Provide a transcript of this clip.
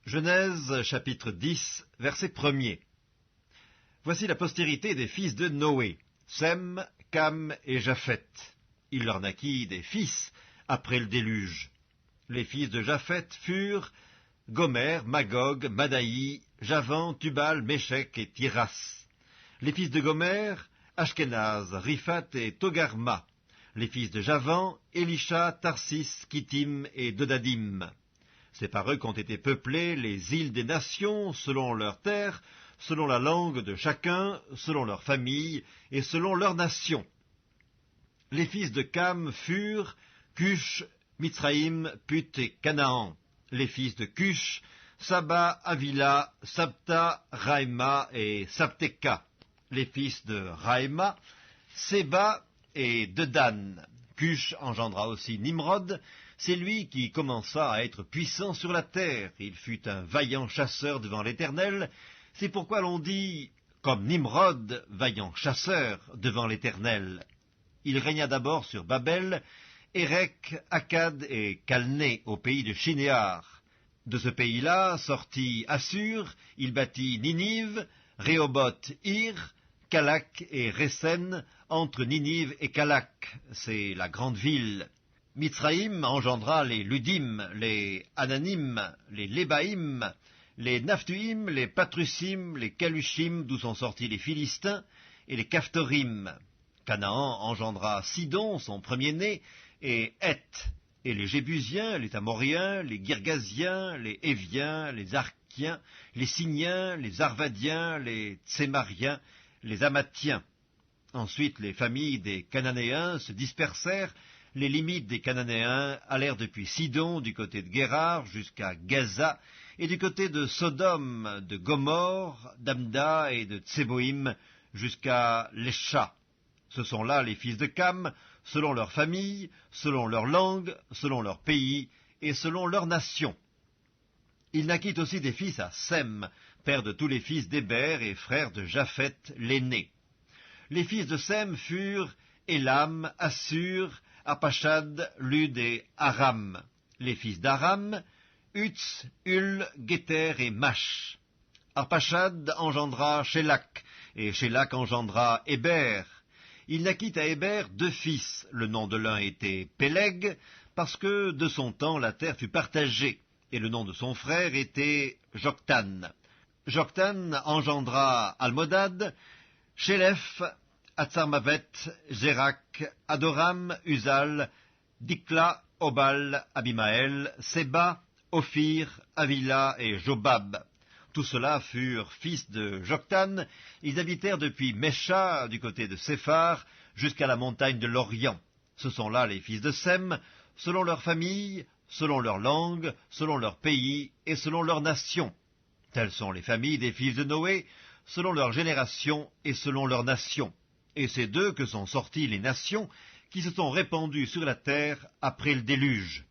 Genèse chapitre 10, verset 1er. Voici la postérité des fils de Noé, Sem, Cam et Japheth. Il leur naquit des fils après le déluge. Les fils de Japheth furent Gomer, Magog, Madaï, Javan, Tubal, Méchec et Tiras. Les fils de Gomer, Ashkenaz, Riphat et Togarma. Les fils de Javan, Elisha, Tarsis, Kittim et Dodadim. C'est par eux qu'ont été peuplées les îles des nations, selon leurs terres, selon la langue de chacun, selon leur famille et selon leur nation. Les fils de Cam furent Cush, Mitzraïm, Put et Canaan. Les fils de Cush, Saba, Avila, Sabta, Raïma et Sabteka. Les fils de Raïma, Séba et Dedan. Cush engendra aussi Nimrod, c'est lui qui commença à être puissant sur la terre. Il fut un vaillant chasseur devant l'Éternel, c'est pourquoi l'on dit, comme Nimrod, vaillant chasseur devant l'Éternel. Il régna d'abord sur Babel, Érec, Akkad et Calné au pays de Shinéar. De ce pays-là sortit Assur, il bâtit Ninive, Rehoboth, Ir, Calak et Résen, entre Ninive et Calak, c'est la grande ville. Mitzraïm engendra les Ludim, les Ananim, les Lébaïm, les Naphtuim, les Patrusim, les Calushim, d'où sont sortis les Philistins, et les Caphtorim. Canaan engendra Sidon, son premier-né, et Heth, et les Jébusiens, les Amoriens, les Girgasiens, les Éviens, les Arkiens, les Siniens, les Arvadiens, les Tsémariens, les Amathiens. Ensuite, les familles des Cananéens se dispersèrent. Les limites des Cananéens allèrent depuis Sidon, du côté de Guérar, jusqu'à Gaza, et du côté de Sodome, de Gomorre, d'Amda et de Tseboïm, jusqu'à Lesha. Ce sont là les fils de Cam, selon leur famille, selon leur langue, selon leur pays, et selon leur nation. Il naquit aussi des fils à Sem, père de tous les fils d'Héber et frère de Japheth l'aîné. Les fils de Sem furent Élam, Assur, Apachad, Lud et Aram. Les fils d'Aram, Utz, Hul, Guéter et Mash. Arpachad engendra Shélak, et Shélak engendra Héber. Il naquit à Héber 2 fils. Le nom de l'un était Péleg, parce que de son temps la terre fut partagée, et le nom de son frère était Joktan. Joktan engendra Almodad, Shélef, Atsarmavet, Zérak, Adoram, Uzal, Dikla, Obal, Abimaël, Séba, Ophir, Avila et Jobab. Tous ceux-là furent fils de Joktan. Ils habitèrent depuis Mesha, du côté de Séphar, jusqu'à la montagne de l'Orient. Ce sont là les fils de Sem, selon leur famille, selon leur langue, selon leur pays et selon leur nation. Telles sont les familles des fils de Noé, selon leur génération et selon leur nation. Et c'est d'eux que sont sorties les nations qui se sont répandues sur la terre après le déluge.